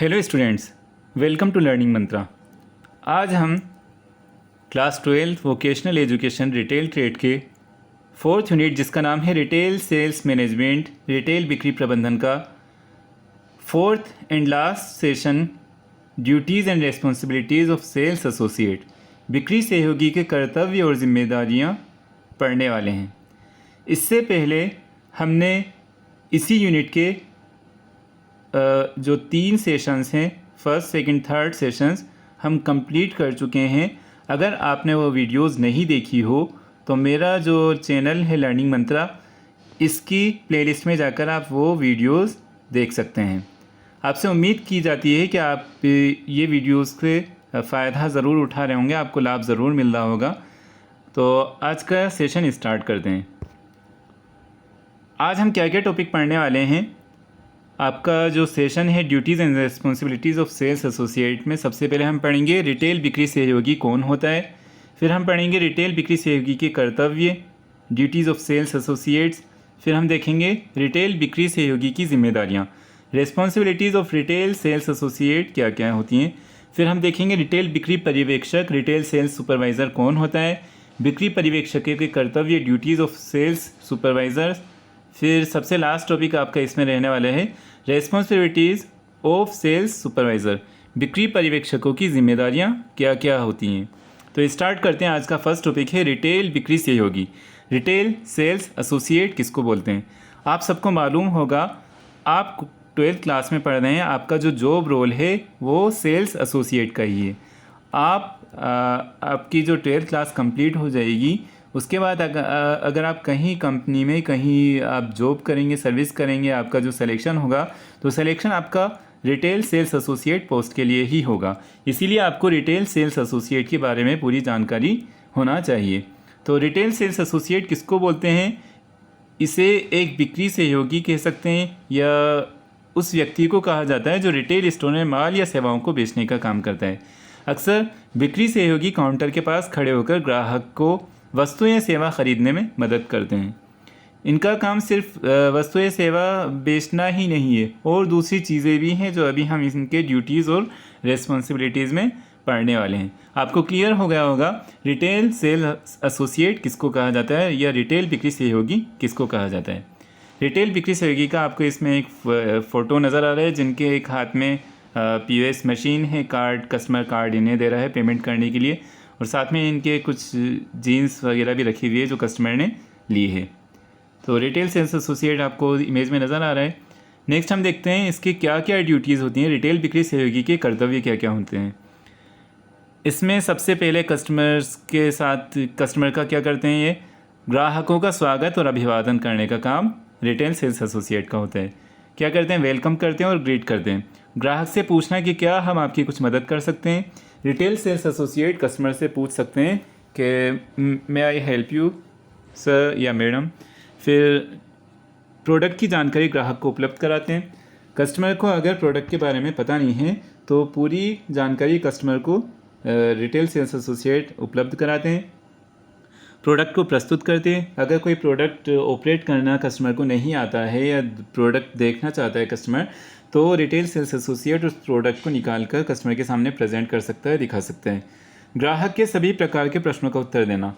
Hello students, welcome to learning Mantra. आज हम class 12 vocational education retail trade के fourth unit जिसका नाम है रिटेल सेल्स मैनेजमेंट रिटेल बिक्री प्रबंधन का fourth and last session duties and responsibilities of sales associate बिक्री सहयोगी के कर्तव्य और जिम्मेदारियां पढ़ने वाले हैं। इससे पहले हमने इसी यूनिट के जो 3 सेशंस हैं, फर्स्ट सेकंड थर्ड सेशंस हम कंप्लीट कर चुके हैं। अगर आपने वो वीडियोस नहीं देखी हो तो मेरा जो चैनल है लर्निंग मंत्रा, इसकी प्लेलिस्ट में जाकर आप वो वीडियोस देख सकते हैं। आपसे उम्मीद की जाती है कि आप ये वीडियोस से फ़ायदा ज़रूर उठा रहे होंगे, आपको लाभ ज़रूर मिल रहा होगा। तो आज का सेशन स्टार्ट करते हैं। आज हम क्या क्या टॉपिक पढ़ने वाले हैं। आपका जो सेशन है duties and responsibilities of sales associate में सबसे पहले हम पढ़ेंगे रिटेल बिक्री सहयोगी कौन होता है। फिर हम पढ़ेंगे रिटेल बिक्री सहयोगी के कर्तव्य, ड्यूटीज़ ऑफ सेल्स एसोसिएट्स। फिर हम देखेंगे रिटेल बिक्री सहयोगी की जिम्मेदारियाँ, responsibilities of retail sales associate क्या क्या होती हैं। फिर हम देखेंगे रिटेल बिक्री पर्यवेक्षक रिटेल सेल्स सुपरवाइज़र कौन होता है, बिक्री पर्यवेक्षकों के कर्तव्य, ड्यूटीज़ ऑफ सेल्स सुपरवाइज़र्स। फिर सबसे लास्ट टॉपिक आपका इसमें रहने वाला है रेस्पॉन्सिबिलिटीज़ ऑफ सेल्स सुपरवाइज़र, बिक्री पर्यवेक्षकों की जिम्मेदारियां क्या क्या होती हैं। तो स्टार्ट करते हैं। आज का फर्स्ट टॉपिक है रिटेल बिक्री सहयोगी। रिटेल सेल्स एसोसिएट किसको बोलते हैं? आप सबको मालूम होगा, आप 12th क्लास में पढ़ रहे हैं, आपका जो जॉब रोल है वो सेल्स एसोसिएट का ही है। आपकी जो 12th क्लास कंप्लीट हो जाएगी उसके बाद अगर आप कहीं कंपनी में कहीं आप जॉब करेंगे, सर्विस करेंगे, आपका जो सिलेक्शन होगा तो सिलेक्शन आपका रिटेल सेल्स एसोसिएट पोस्ट के लिए ही होगा। इसीलिए आपको रिटेल सेल्स एसोसिएट के बारे में पूरी जानकारी होना चाहिए। तो रिटेल सेल्स एसोसिएट किसको बोलते हैं? इसे एक बिक्री सहयोगी कह सकते हैं या उस व्यक्ति को कहा जाता है जो रिटेल स्टोर में माल या सेवाओं को बेचने का काम करता है। अक्सर बिक्री सहयोगी काउंटर के पास खड़े होकर ग्राहक को वस्तु या सेवा खरीदने में मदद करते हैं। इनका काम सिर्फ वस्तु या सेवा बेचना ही नहीं है, और दूसरी चीज़ें भी हैं जो अभी हम इनके ड्यूटीज़ और रेस्पॉन्सिबिलिटीज़ में पढ़ने वाले हैं। आपको क्लियर हो गया होगा रिटेल सेल्स एसोसिएट किसको कहा जाता है या रिटेल बिक्री सहयोगी किसको कहा जाता है। रिटेल बिक्री सहयोगी का आपको इसमें एक फ़ोटो नज़र आ रहा है जिनके एक हाथ में POS मशीन है, कार्ड, कस्टमर कार्ड इन्हें दे रहा है पेमेंट करने के लिए, और साथ में इनके कुछ जीन्स वगैरह भी रखी हुई है जो कस्टमर ने ली है। तो रिटेल सेल्स एसोसिएट आपको इमेज में नज़र आ रहा है। नेक्स्ट हम देखते हैं इसकी क्या क्या ड्यूटीज़ होती हैं, रिटेल बिक्री सहयोगी के कर्तव्य क्या क्या होते हैं। इसमें सबसे पहले कस्टमर्स के साथ कस्टमर का क्या करते हैं, ये ग्राहकों का स्वागत और अभिवादन करने का काम रिटेल सेल्स एसोसिएट का होता है। क्या करते हैं? वेलकम करते हैं और ग्रीट करते हैं। ग्राहक से पूछना कि क्या हम आपकी कुछ मदद कर सकते हैं। रिटेल सेल्स एसोसिएट कस्टमर से पूछ सकते हैं कि मे आई हेल्प यू सर या मैडम। फिर प्रोडक्ट की जानकारी ग्राहक को उपलब्ध कराते हैं। कस्टमर को अगर प्रोडक्ट के बारे में पता नहीं है तो पूरी जानकारी कस्टमर को रिटेल सेल्स एसोसिएट उपलब्ध कराते हैं। प्रोडक्ट को प्रस्तुत करते हैं। अगर कोई प्रोडक्ट ऑपरेट करना कस्टमर को नहीं आता है या प्रोडक्ट देखना चाहता है कस्टमर, तो रिटेल सेल्स एसोसिएट उस प्रोडक्ट को निकाल कर कस्टमर के सामने प्रेजेंट कर सकता है, दिखा सकता है। ग्राहक के सभी प्रकार के प्रश्नों का उत्तर देना।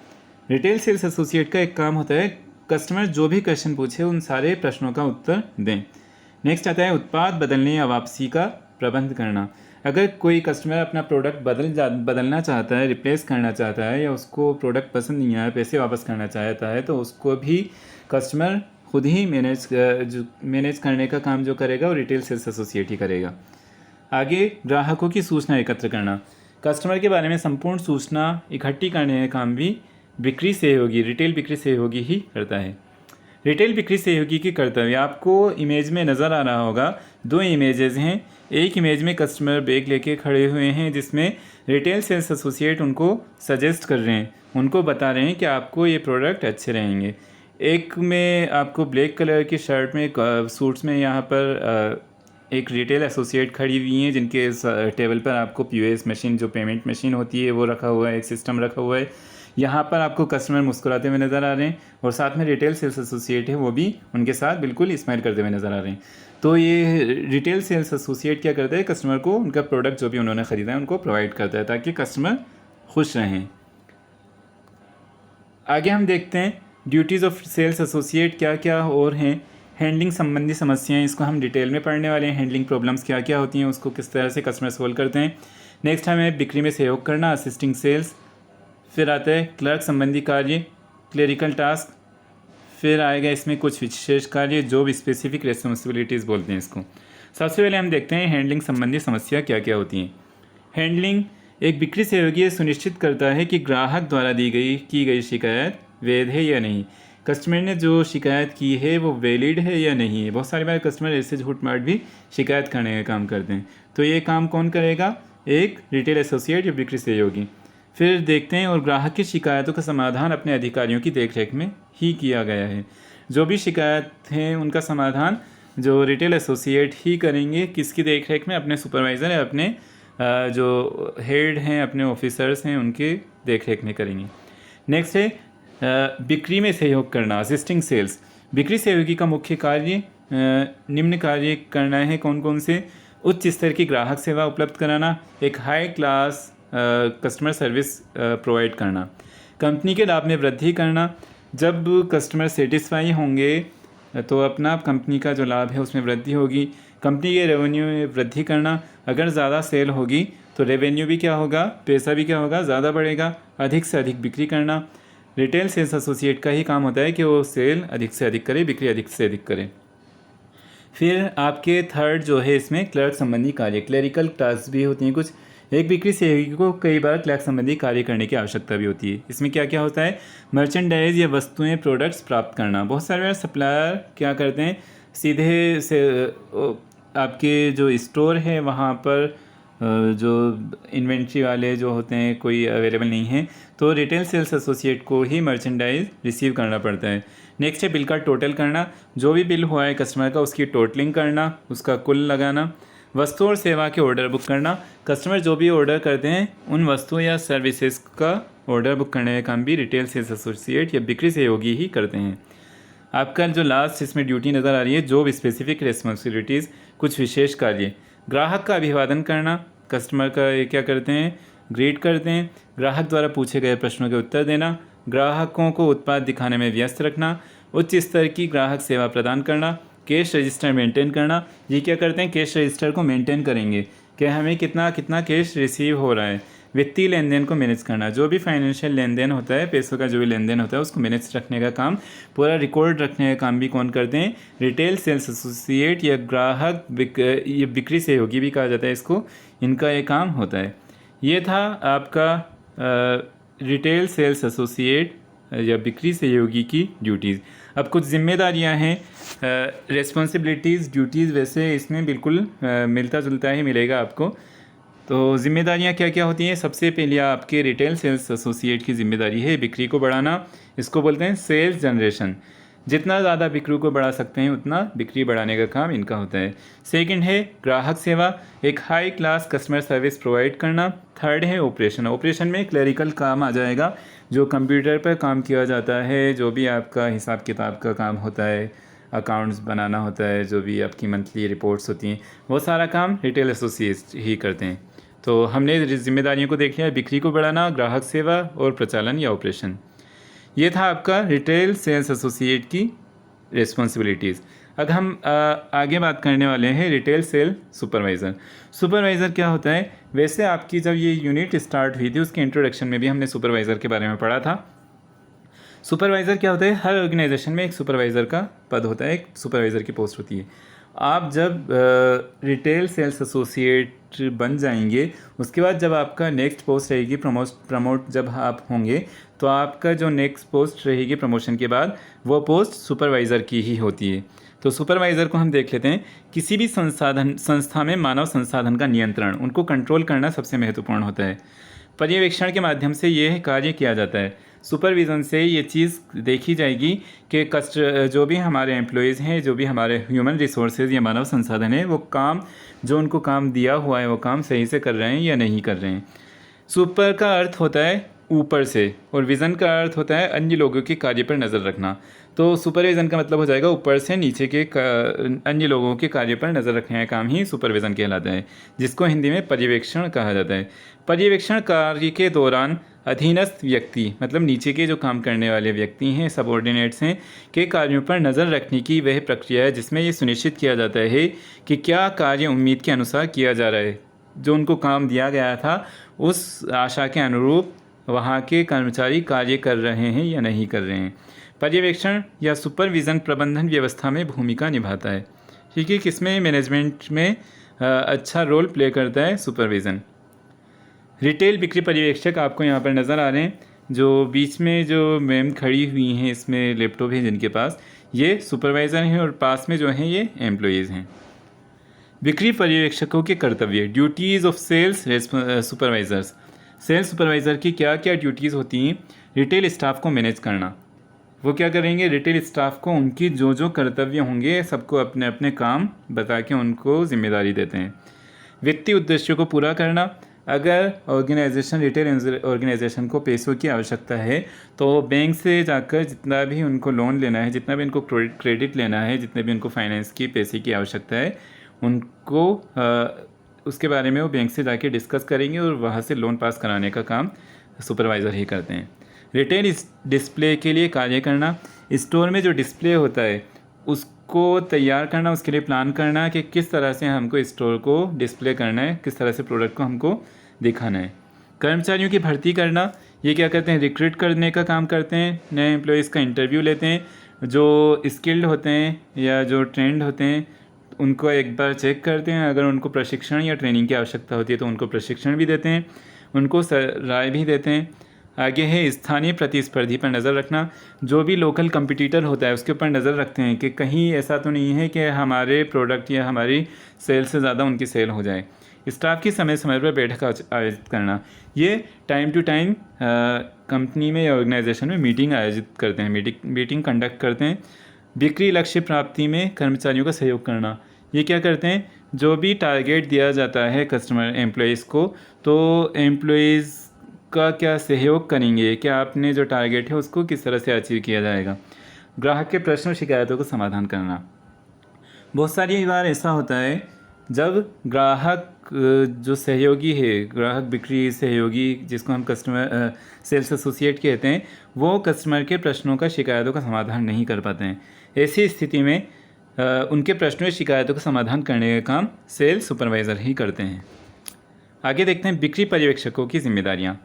रिटेल सेल्स एसोसिएट का एक काम होता है कस्टमर जो भी क्वेश्चन पूछे उन सारे प्रश्नों का उत्तर दें। नेक्स्ट आता है उत्पाद बदलने या वापसी का प्रबंध करना। अगर कोई कस्टमर अपना प्रोडक्ट बदलना चाहता है, रिप्लेस करना चाहता है, या उसको प्रोडक्ट पसंद नहीं आया, पैसे वापस करना चाहता है, तो उसको भी कस्टमर खुद ही मैनेज करने का काम जो करेगा वो रिटेल सेल्स एसोसिएट ही करेगा। आगे ग्राहकों की सूचना एकत्र करना। कस्टमर के बारे में संपूर्ण सूचना इकट्ठी करने का काम भी बिक्री सहयोगी, रिटेल बिक्री सहयोगी ही करता है। रिटेल बिक्री सहयोगी के कर्तव्य आपको इमेज में नज़र आ रहा होगा। 2 इमेजेस हैं। एक इमेज में कस्टमर बैग लेके खड़े हुए हैं जिसमें रिटेल सेल्स एसोसिएट उनको सजेस्ट कर रहे हैं, उनको बता रहे हैं कि आपको ये प्रोडक्ट अच्छे रहेंगे। एक में आपको ब्लैक कलर की शर्ट में सूट्स में यहाँ पर एक रिटेल एसोसिएट खड़ी हुई हैं जिनके टेबल पर आपको POS मशीन जो पेमेंट मशीन होती है वो रखा हुआ है, एक सिस्टम रखा हुआ है। यहाँ पर आपको कस्टमर मुस्कुराते हुए नज़र आ रहे हैं और साथ में रिटेल सेल्स एसोसिएट है वो भी उनके साथ बिल्कुल स्माइल करते हुए नज़र आ रहे हैं। तो ये रिटेल सेल्स एसोसिएट क्या करता है, कस्टमर को उनका प्रोडक्ट जो भी उन्होंने ख़रीदा है उनको प्रोवाइड करता है ताकि कस्टमर खुश रहें। आगे हम देखते हैं ड्यूटीज़ ऑफ सेल्स एसोसिएट क्या क्या और हैं। हैंडलिंग संबंधी समस्याएं, इसको हम डिटेल में पढ़ने वाले हैं। हैंडलिंग प्रॉब्लम्स क्या क्या होती हैं, उसको किस तरह से कस्टमर सोल्व करते हैं। नेक्स्ट हमें बिक्री में सहयोग करना, असिस्टिंग सेल्स। फिर आता है क्लर्क संबंधी कार्य, क्लरिकल टास्क। फिर आएगा इसमें कुछ विशेष कार्य, जॉब स्पेसिफिक रेस्पॉन्सिबिलिटीज़ बोलते हैं इसको। सबसे पहले हम देखते हैं हैंडलिंग संबंधी समस्या क्या क्या होती हैं। हैंडलिंग एक बिक्री सहयोगी सुनिश्चित करता है कि ग्राहक द्वारा की गई शिकायत वैध है या नहीं, कस्टमर ने जो शिकायत की है वो वैलिड है या नहीं है। बहुत सारी बार कस्टमर ऐसे झूठ मूठ भी शिकायत करने का काम करते हैं, तो ये काम कौन करेगा, एक रिटेल एसोसिएट या बिक्री सहयोगी। फिर देखते हैं और ग्राहक की शिकायतों का समाधान अपने अधिकारियों की देखरेख में ही किया गया है। जो भी शिकायत हैं उनका समाधान जो रिटेल एसोसिएट ही करेंगे, किसकी देखरेख में, अपने सुपरवाइज़र या अपने जो हेड हैं, अपने ऑफिसर्स हैं, उनके देखरेख में करेंगे। नेक्स्ट है बिक्री में सहयोग करना, असिस्टिंग सेल्स। बिक्री सहयोगी का मुख्य कार्य निम्न कार्य करना है। कौन कौन से, उच्च स्तर की ग्राहक सेवा उपलब्ध कराना, एक high class customer service provide करना, कंपनी के लाभ में वृद्धि करना। जब कस्टमर सेटिस्फाई होंगे तो अपना कंपनी का जो लाभ है उसमें वृद्धि होगी। कंपनी के रेवेन्यू में वृद्धि करना, अगर ज़्यादा सेल होगी तो रेवेन्यू भी क्या होगा, पैसा भी क्या होगा, ज़्यादा बढ़ेगा। अधिक से अधिक बिक्री करना, रिटेल सेल्स एसोसिएट का ही काम होता है कि वो सेल अधिक से अधिक करे, बिक्री अधिक से अधिक करे। फिर आपके थर्ड जो है इसमें क्लर्क संबंधी कार्य, क्लरिकल टास्क भी होती हैं कुछ। एक बिक्री सहयोगी को कई बार क्लर्क संबंधी कार्य करने की आवश्यकता भी होती है। इसमें क्या क्या होता है, मर्चेंडाइज या वस्तुएं प्रोडक्ट्स प्राप्त करना। बहुत सारे बार सप्लायर क्या करते हैं, सीधे से आपके जो स्टोर है वहाँ पर जो इन्वेंट्री वाले जो होते हैं कोई अवेलेबल नहीं है, तो रिटेल सेल्स एसोसिएट को ही मर्चेंडाइज रिसीव करना पड़ता है। नेक्स्ट है बिल का टोटल करना, जो भी बिल हुआ है कस्टमर का उसकी टोटलिंग करना, उसका कुल लगाना। वस्तु और सेवा के ऑर्डर बुक करना, कस्टमर जो भी ऑर्डर करते हैं उन वस्तु या सर्विसेज का ऑर्डर बुक करने का काम भी रिटेल सेल्स एसोसिएट या बिक्री सहयोगी ही करते हैं। आपका जो लास्ट इसमें ड्यूटी नज़र आ रही है, जॉब स्पेसिफिक रेस्पॉन्सिबिलिटीज़, कुछ विशेष कार्य। ग्राहक का अभिवादन करना, कस्टमर का ये क्या करते हैं, ग्रीट करते हैं। ग्राहक द्वारा पूछे गए प्रश्नों के उत्तर देना, ग्राहकों को उत्पाद दिखाने में व्यस्त रखना, उच्च स्तर की ग्राहक सेवा प्रदान करना, कैश रजिस्टर मेंटेन करना। ये क्या करते हैं, कैश रजिस्टर को मेंटेन करेंगे कि हमें कितना कितना कैश रिसीव हो रहा है। वित्तीय लेन देन को मैनेज करना, जो भी फाइनेंशियल लेन देन होता है, पैसों का जो भी लेन देन होता है उसको मैनेज रखने का काम, पूरा रिकॉर्ड रखने का काम भी कौन करते हैं, रिटेल सेल्स एसोसिएट या ग्राहक ये बिक्री सहयोगी भी कहा जाता है इसको, इनका ये काम होता है। ये था आपका रिटेल सेल्स एसोसिएट या बिक्री सहयोगी की ड्यूटीज़। अब कुछ जिम्मेदारियां हैं, रेस्पॉन्सिबिलिटीज़, ड्यूटीज़ वैसे इसमें बिल्कुल मिलता जुलता ही मिलेगा आपको। तो जिम्मेदारियां क्या क्या होती हैं, सबसे पहले आपके रिटेल सेल्स एसोसिएट की जिम्मेदारी है बिक्री को बढ़ाना, इसको बोलते हैं सेल्स जनरेशन। जितना ज़्यादा बिक्री को बढ़ा सकते हैं उतना बिक्री बढ़ाने का काम इनका होता है। सेकंड है ग्राहक सेवा, एक high class customer service provide करना। थर्ड है ऑपरेशन, ऑपरेशन में क्लरिकल काम आ जाएगा, जो कंप्यूटर पर काम किया जाता है, जो भी आपका हिसाब किताब का काम होता है, अकाउंट्स बनाना होता है, जो भी आपकी मंथली रिपोर्ट्स होती हैं, वो सारा काम रिटेल एसोसिएट ही करते हैं। तो हमने जिम्मेदारियों को देख लिया, बिक्री को बढ़ाना, ग्राहक सेवा और प्रचालन या ऑपरेशन। ये था आपका रिटेल सेल्स एसोसिएट की रिस्पॉन्सिबिलिटीज़। अब हम आगे बात करने वाले हैं रिटेल सेल सुपरवाइज़र। सुपरवाइज़र क्या होता है, वैसे आपकी जब ये यूनिट स्टार्ट हुई थी उसके इंट्रोडक्शन में भी हमने सुपरवाइज़र के बारे में पढ़ा था। सुपरवाइज़र क्या होता है, हर ऑर्गेनाइजेशन में एक सुपरवाइज़र का पद होता है, एक सुपरवाइज़र की पोस्ट होती है। आप जब रिटेल सेल्स एसोसिएट बन जाएंगे, उसके बाद जब आपका नेक्स्ट पोस्ट रहेगी, प्रमोट जब आप होंगे तो आपका जो नेक्स्ट पोस्ट रहेगी प्रमोशन के बाद, वो पोस्ट सुपरवाइज़र की ही होती है। तो सुपरवाइज़र को हम देख लेते हैं। किसी भी संस्था में मानव संसाधन का नियंत्रण, उनको कंट्रोल करना सबसे महत्वपूर्ण होता है। पर्यवेक्षण के माध्यम से यह कार्य किया जाता है। सुपरविज़न से ये चीज़ देखी जाएगी कि जो भी हमारे एम्प्लॉयज़ हैं, जो भी हमारे ह्यूमन रिसोर्सेज या मानव संसाधन है, वो काम जो उनको काम दिया हुआ है वो काम सही से कर रहे हैं या नहीं कर रहे हैं। सुपर का अर्थ होता है ऊपर से, और विज़न का अर्थ होता है अन्य लोगों के कार्य पर नज़र रखना। तो सुपरविज़न का मतलब हो जाएगा ऊपर से नीचे के अन्य लोगों के कार्य पर नज़र रखने का काम ही सुपरविज़न कहलाता है, जिसको हिंदी में पर्यवेक्षण कहा जाता है। पर्यवेक्षण कार्य के दौरान अधीनस्थ व्यक्ति, मतलब नीचे के जो काम करने वाले व्यक्ति हैं, सबऑर्डिनेट्स हैं, के कार्यों पर नज़र रखने की वह प्रक्रिया है जिसमें ये सुनिश्चित किया जाता है कि क्या कार्य उम्मीद के अनुसार किया जा रहा है, जो उनको काम दिया गया था उस आशा के अनुरूप वहाँ के कर्मचारी कार्य कर रहे हैं या नहीं कर रहे हैं। पर्यवेक्षण या सुपरविज़न प्रबंधन व्यवस्था में भूमिका निभाता है। ठीक है, किसमें? मैनेजमेंट में अच्छा रोल प्ले करता है सुपरविज़न। रिटेल बिक्री पर्यवेक्षक आपको यहाँ पर नज़र आ रहे हैं, जो बीच में जो मैम खड़ी हुई हैं, इसमें लैपटॉप है जिनके पास, ये सुपरवाइज़र हैं और पास में जो हैं ये एम्प्लॉयज़ हैं। बिक्री पर्यवेक्षकों के कर्तव्य, duties of sales supervisors. Sales supervisor की क्या क्या ड्यूटीज़ होती हैं? रिटेल स्टाफ को मैनेज करना। वो क्या करेंगे? रिटेल स्टाफ को उनकी जो जो कर्तव्य होंगे सबको अपने अपने काम बता के उनको जिम्मेदारी देते हैं। वित्तीय उद्देश्यों को पूरा करना। अगर ऑर्गेनाइजेशन, रिटेल ऑर्गेनाइजेशन को पैसों की आवश्यकता है तो बैंक से जाकर जितना भी उनको लोन लेना है, जितना भी उनको क्रेडिट लेना है, जितने भी उनको फाइनेंस की पैसे की आवश्यकता है, उनको उसके बारे में वो बैंक से जाके डिस्कस करेंगे और वहाँ से लोन पास कराने का काम सुपरवाइज़र ही करते हैं। रिटेल डिस्प्ले के लिए कार्य करना। स्टोर में जो डिस्प्ले होता है उसको तैयार करना, उसके लिए प्लान करना कि किस तरह से हमको स्टोर को डिस्प्ले करना है, किस तरह से प्रोडक्ट को हमको दिखाना है। कर्मचारियों की भर्ती करना। ये क्या करते हैं? रिक्रूट करने का काम करते हैं, नए एम्प्लॉयज़ का इंटरव्यू लेते हैं, जो स्किल्ड होते हैं या जो ट्रेंड होते हैं उनको एक बार चेक करते हैं, अगर उनको प्रशिक्षण या ट्रेनिंग की आवश्यकता होती है तो उनको प्रशिक्षण भी देते हैं, उनको राय भी देते हैं। आगे है स्थानीय प्रतिस्पर्धी पर नज़र रखना। जो भी लोकल कंपटीटर होता है उसके ऊपर नज़र रखते हैं कि कहीं ऐसा तो नहीं है कि हमारे प्रोडक्ट या हमारी सेल से ज़्यादा उनकी सेल हो जाए। स्टाफ की समय समय पर बैठक आयोजित करना। ये टाइम टू टाइम कंपनी में या ऑर्गेनाइजेशन में मीटिंग आयोजित करते हैं, मीटिंग कंडक्ट करते हैं। बिक्री लक्ष्य प्राप्ति में कर्मचारियों का सहयोग करना। ये क्या करते हैं? जो भी टारगेट दिया जाता है कस्टमर एम्प्लॉयज़ को, तो एम्प्लॉयज़ का क्या सहयोग करेंगे, क्या आपने जो टारगेट है उसको किस तरह से अचीव किया जाएगा। ग्राहक के प्रश्न और शिकायतों का समाधान करना। बहुत सारी बार ऐसा होता है जब ग्राहक जो सहयोगी है, ग्राहक बिक्री सहयोगी जिसको हम कस्टमर सेल्स एसोसिएट कहते हैं, वो कस्टमर के प्रश्नों का, शिकायतों का समाधान नहीं कर पाते हैं। ऐसी स्थिति में उनके प्रश्नों या शिकायतों का समाधान करने का काम सेल्स सुपरवाइज़र ही करते हैं। आगे देखते हैं बिक्री पर्यवेक्षकों की जिम्मेदारियाँ।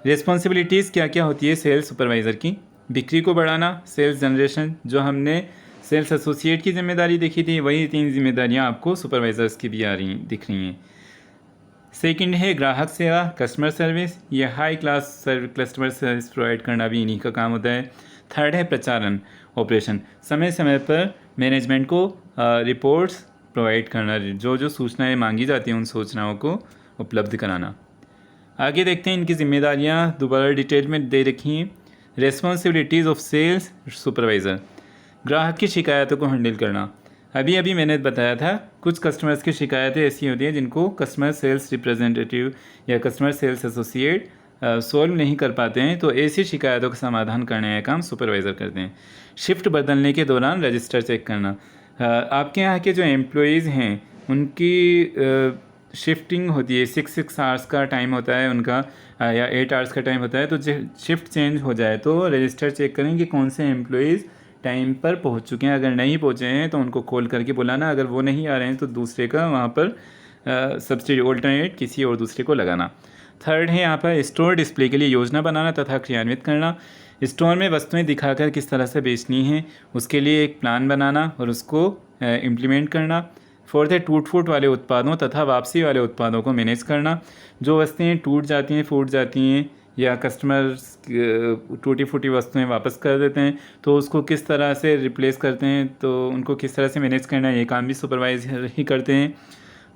रिस्पॉन्सिबिलिटीज़ क्या क्या होती है सेल्स सुपरवाइज़र की? बिक्री को बढ़ाना, सेल्स जनरेशन, जो हमने सेल्स एसोसिएट की जिम्मेदारी देखी थी, वही 3 जिम्मेदारियां आपको सुपरवाइज़र्स की भी दिख रही हैं। सेकंड है ग्राहक सेवा, कस्टमर सर्विस। ये high class customer service provide करना भी इन्हीं का काम होता है। थर्ड है प्रचारण ऑपरेशन, समय समय पर मैनेजमेंट को रिपोर्ट्स प्रोवाइड करना, जो जो सूचनाएँ मांगी जाती हैं उन सूचनाओं को उपलब्ध कराना। आगे देखते हैं इनकी जिम्मेदारियां दोबारा डिटेल में दे रखी हैं। रेस्पॉन्सिबिलिटीज़ ऑफ सेल्स सुपरवाइज़र, ग्राहक की शिकायतों को हैंडल करना। अभी अभी मैंने बताया था कुछ कस्टमर्स की शिकायतें ऐसी होती हैं जिनको कस्टमर सेल्स रिप्रेजेंटेटिव या कस्टमर सेल्स एसोसिएट सॉल्व नहीं कर पाते हैं, तो ऐसी शिकायतों का समाधान करने का काम सुपरवाइज़र करते हैं। शिफ्ट बदलने के दौरान रजिस्टर चेक करना। आपके यहाँ के जो एम्प्लॉयज़ हैं उनकी शिफ्टिंग होती है, 6 आवर्स का टाइम होता है उनका या 8 आवर्स का टाइम होता है, तो शिफ्ट चेंज हो जाए तो रजिस्टर चेक करें कि कौन से एम्प्लॉयज़ टाइम पर पहुंच चुके हैं। अगर नहीं पहुंचे हैं तो उनको कॉल करके बुलाना, अगर वो नहीं आ रहे हैं तो दूसरे का वहाँ पर सब्सिडी ऑल्टरनेट किसी और दूसरे को लगाना। थर्ड है यहाँ पर स्टोर डिस्प्ले के लिए योजना बनाना तथा क्रियान्वित करना। स्टोर में वस्तुएं दिखाकर किस तरह से बेचनी है उसके लिए एक प्लान बनाना और उसको इम्प्लीमेंट करना। फोर्थ है टूट फूट वाले उत्पादों तथा वापसी वाले उत्पादों को मैनेज करना। जो वस्तुएं टूट जाती हैं, फूट जाती हैं या कस्टमर्स टूटी फूटी वस्तुएं वापस कर देते हैं तो उसको किस तरह से रिप्लेस करते हैं, तो उनको किस तरह से मैनेज करना है, ये काम भी सुपरवाइज़र ही करते हैं।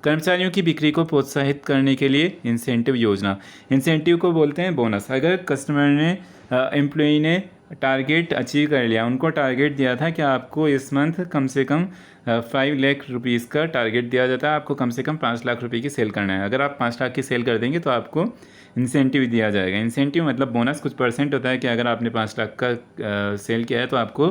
कर्मचारियों की बिक्री को प्रोत्साहित करने के लिए इंसेंटिव योजना, इंसेंटिव को बोलते हैं बोनस। अगर कस्टमर ने एम्प्लॉई ने टारगेट अचीव कर लिया, उनको टारगेट दिया था कि आपको इस मंथ कम से कम 5 लाख रुपीज़ का टारगेट दिया जाता है, आपको कम से कम 5 लाख रुपए की सेल करना है। अगर आप 5 लाख की सेल कर देंगे तो आपको इंसेंटिव दिया जाएगा। इंसेंटिव मतलब बोनस, कुछ परसेंट होता है कि अगर आपने 5 लाख का सेल किया है तो आपको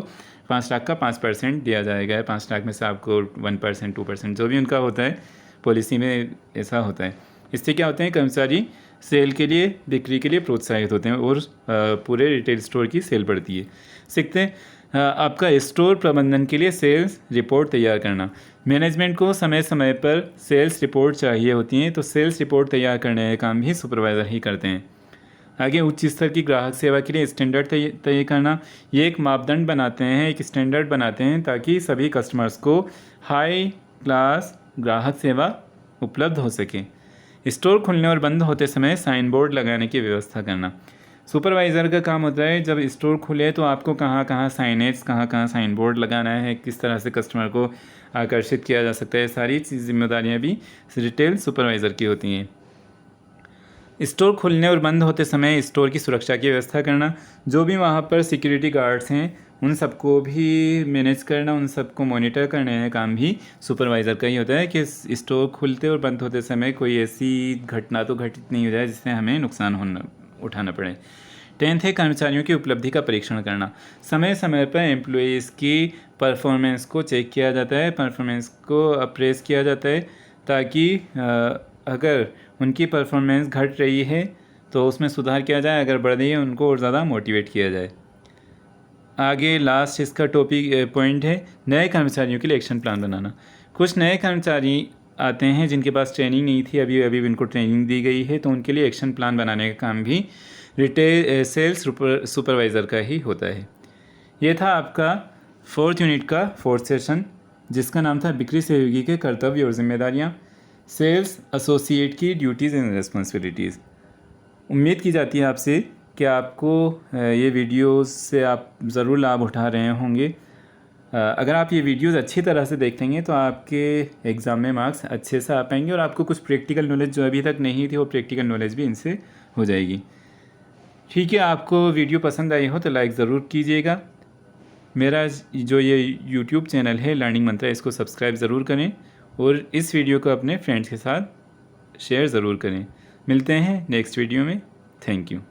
5 लाख का 5% दिया जाएगा। 5 लाख में से आपको 1%, 2% जो भी उनका होता है, पॉलिसी में ऐसा होता है। इससे क्या होते हैं, कर्मचारी सेल के लिए, बिक्री के लिए प्रोत्साहित होते हैं और पूरे रिटेल स्टोर की सेल बढ़ती है। सीखते हैं आपका स्टोर प्रबंधन के लिए सेल्स रिपोर्ट तैयार करना। मैनेजमेंट को समय समय पर सेल्स रिपोर्ट चाहिए होती हैं, तो सेल्स रिपोर्ट तैयार करने का काम भी सुपरवाइज़र ही करते हैं। आगे उच्च स्तर की ग्राहक सेवा के लिए स्टैंडर्ड तय करना। ये एक मापदंड बनाते हैं, एक स्टैंडर्ड बनाते हैं ताकि सभी कस्टमर्स को हाई क्लास ग्राहक सेवा उपलब्ध हो सके। स्टोर खुलने और बंद होते समय साइन बोर्ड लगाने की व्यवस्था करना। सुपरवाइज़र का काम होता है जब स्टोर खुले तो आपको कहाँ कहाँ साइनेज, कहाँ कहाँ साइन बोर्ड लगाना है, किस तरह से कस्टमर को आकर्षित किया जा सकता है, सारी जिम्मेदारियाँ भी रिटेल सुपरवाइज़र की होती हैं। स्टोर खुलने और बंद होते समय स्टोर की सुरक्षा की व्यवस्था करना। जो भी वहाँ पर सिक्योरिटी गार्ड्स हैं उन सबको भी मैनेज करना, उन सबको मॉनिटर करने का काम भी सुपरवाइज़र का ही होता है कि स्टोर खुलते और बंद होते समय कोई ऐसी घटना तो घटित नहीं हो जाए जिससे हमें नुकसान उठाना पड़े। 10th है कर्मचारियों की उपलब्धि का परीक्षण करना। समय समय पर एम्प्लॉइज़ की परफॉर्मेंस को चेक किया जाता है, परफॉर्मेंस को अप्रेस किया जाता है ताकि अगर उनकी परफॉर्मेंस घट रही है तो उसमें सुधार किया जाए, अगर बढ़ रही है उनको और ज़्यादा मोटिवेट किया जाए। आगे लास्ट इसका टॉपिक पॉइंट है नए कर्मचारियों के लिए एक्शन प्लान बनाना। कुछ नए कर्मचारी आते हैं जिनके पास ट्रेनिंग नहीं थी, अभी अभी उनको ट्रेनिंग दी गई है, तो उनके लिए एक्शन प्लान बनाने का काम भी रिटेल सेल्स सुपरवाइज़र का ही होता है। ये था आपका 4th यूनिट का 4th सेशन जिसका नाम था बिक्री सहयोगी के कर्तव्य और जिम्मेदारियाँ, सेल्स एसोसिएट की ड्यूटीज़ एंड रिस्पॉन्सिबिलिटीज़। उम्मीद की जाती है आपसे कि आपको ये वीडियोस से आप ज़रूर लाभ उठा रहे होंगे। अगर आप ये वीडियोस अच्छी तरह से देखेंगे तो आपके एग्ज़ाम में मार्क्स अच्छे से आ पाएंगे और आपको कुछ प्रैक्टिकल नॉलेज जो अभी तक नहीं थी वो प्रैक्टिकल नॉलेज भी इनसे हो जाएगी। ठीक है, आपको वीडियो पसंद आई हो तो लाइक ज़रूर कीजिएगा। मेरा जो ये यूट्यूब चैनल है लर्निंग मंत्रा, इसको सब्सक्राइब ज़रूर करें और इस वीडियो को अपने फ्रेंड्स के साथ शेयर ज़रूर करें। मिलते हैं नेक्स्ट वीडियो में। Thank you.